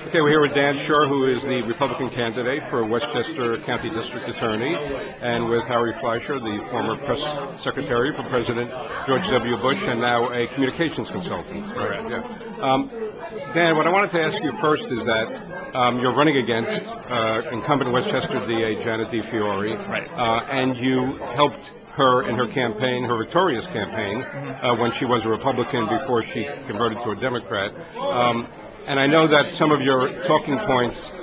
Okay, we're here with Dan Schorr, who is the Republican candidate for Westchester County District Attorney, and with Ari Fleischer, the former press secretary for President George W. Bush, and now a communications consultant. Correct. Yeah. Dan, what I wanted to ask you first is that you're running against incumbent Westchester D.A. Janet DeFiore, Right. And you helped her in her campaign, her victorious campaign, when she was a Republican before she converted to a Democrat. And I know that some of your talking points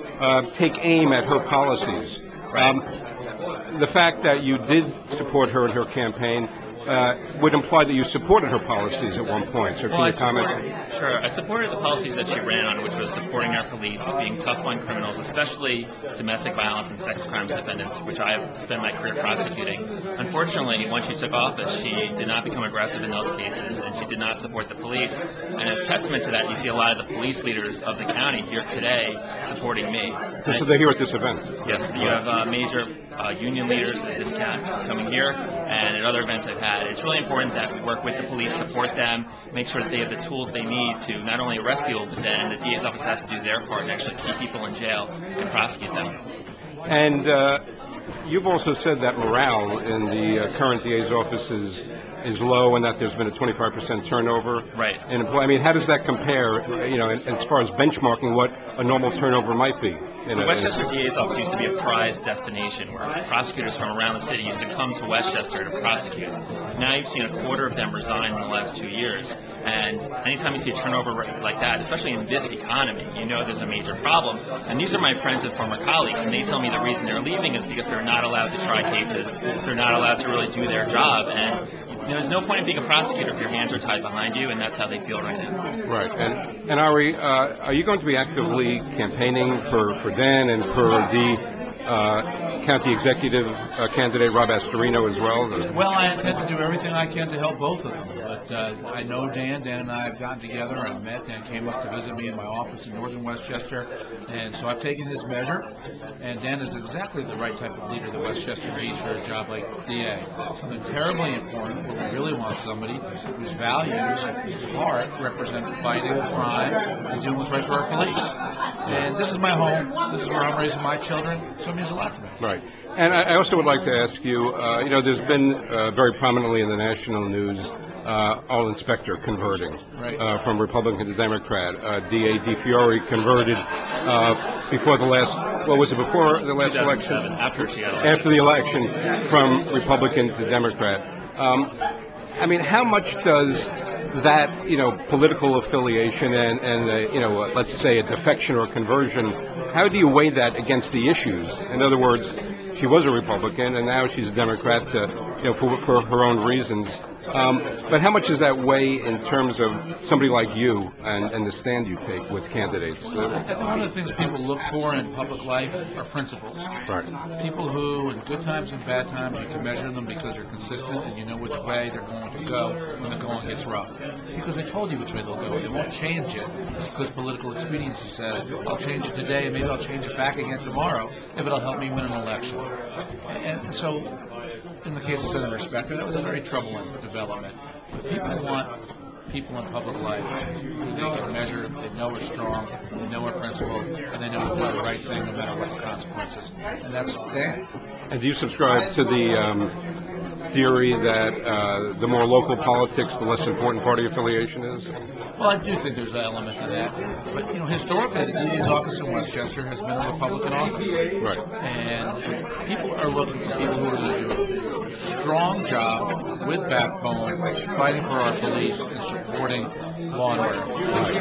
take aim at her policies. Right. The fact that you did support her in her campaign would imply that you supported her policies at one point. So can you comment? Sure. I supported the policies that she ran on, which was supporting our police, being tough on criminals, especially domestic violence and sex crimes defendants, which I have spent my career prosecuting. Unfortunately, once she took office, she did not become aggressive in those cases, and she did not support the police. And as testament to that, you see a lot of the police leaders of the county here today supporting me. So they're here at this event? Yes. You have major union leaders at this county coming here, and at other events I've had. It's really important that we work with the police, support them, make sure that they have the tools they need to not only arrest people, but then the DA's office has to do their part and actually keep people in jail and prosecute them. And you've also said that morale in the current DA's office is low, and that there's been a 25% turnover. Right. And I mean, how does that compare, you know, as far as benchmarking what a normal turnover might be? The Westchester DA's office used to be a prized destination where prosecutors from around the city used to come to Westchester to prosecute. Now you've seen a quarter of them resign in the last 2 years. And anytime you see a turnover like that, especially in this economy, you know there's a major problem. And these are my friends and former colleagues, and they tell me the reason they're leaving is because they're not allowed to try cases. They're not allowed to really do their job. And there's no point in being a prosecutor if your hands are tied behind you, and that's how they feel right now. Right. And Ari, are you going to be actively campaigning for Dan and for the county executive candidate Rob Astorino as well? Well, I intend to do everything I can to help both of them. But I know Dan. Dan and I have gotten together and met. Dan came up to visit me in my office in northern Westchester. And so I've taken his measure. And Dan is exactly the right type of leader that Westchester needs for a job like DA. Something terribly important, where we really want somebody whose values, whose heart, represent fighting crime and doing what's right for our police. And this is my home. This is where I'm raising my children. So it means a lot to me. Right. And I also would like to ask you, you know, there's been very prominently in the national news all inspector converting from Republican to Democrat. D.A. DeFiore converted before the last, what was it, before the last election? After the election from Republican to Democrat. I mean, how much does that, you know, political affiliation and you know, let's say a defection or conversion, how do you weigh that against the issues? In other words, she was a Republican and now she's a Democrat, you know, for her own reasons. But how much does that weigh in terms of somebody like you and the stand you take with candidates? I think one of the things people look for in public life are principles. Right. People who, in good times and bad times, you can measure them because they're consistent and you know which way they're going to go when the going gets rough. Because they told you which way they'll go. They won't change it just because political expediency says, I'll change it today and maybe I'll change it back again tomorrow if it'll help me win an election. And so, in the case of Senator Specter, that was a very troubling development. But people want people in public life who they can measure, they know are strong, they know are principled, and they know to do the right thing no matter what the consequences. And that's Dan. And do you subscribe to the theory that the more local politics, the less important party affiliation is? Well, I do think there's an element to that. But, you know, historically, the DA's office in Westchester has been a Republican office. Right. And people are looking for people who are going to do a strong job with backbone, fighting for our police and supporting law and order.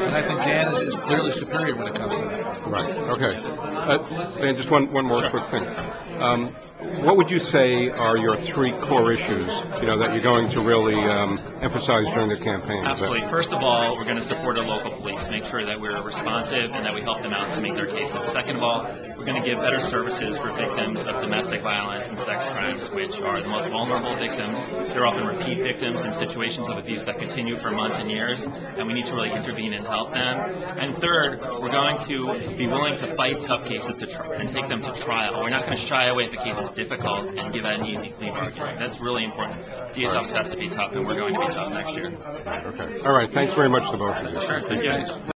And I think Dan is clearly superior when it comes to that. Right. Okay. Dan, just one more quick thing. What would you say are your three core issues, you know, that you're going to really emphasize during the campaign? Absolutely. First of all, we're going to support our local police, make sure that we're responsive and that we help them out to make their cases. Second of all, we're going to give better services for victims of domestic violence and sex crimes, which are the most vulnerable victims. They're often repeat victims in situations of abuse that continue for months and years, and we need to really intervene and help them. And third, we're going to be willing to fight tough cases and take them to trial. We're not going to shy away if the case is difficult and give out an easy plea bargain. That's really important. DA's office has to be tough, and we're going to be tough next year. Okay. All right. Thanks very much to both of you. Sure. Thank you.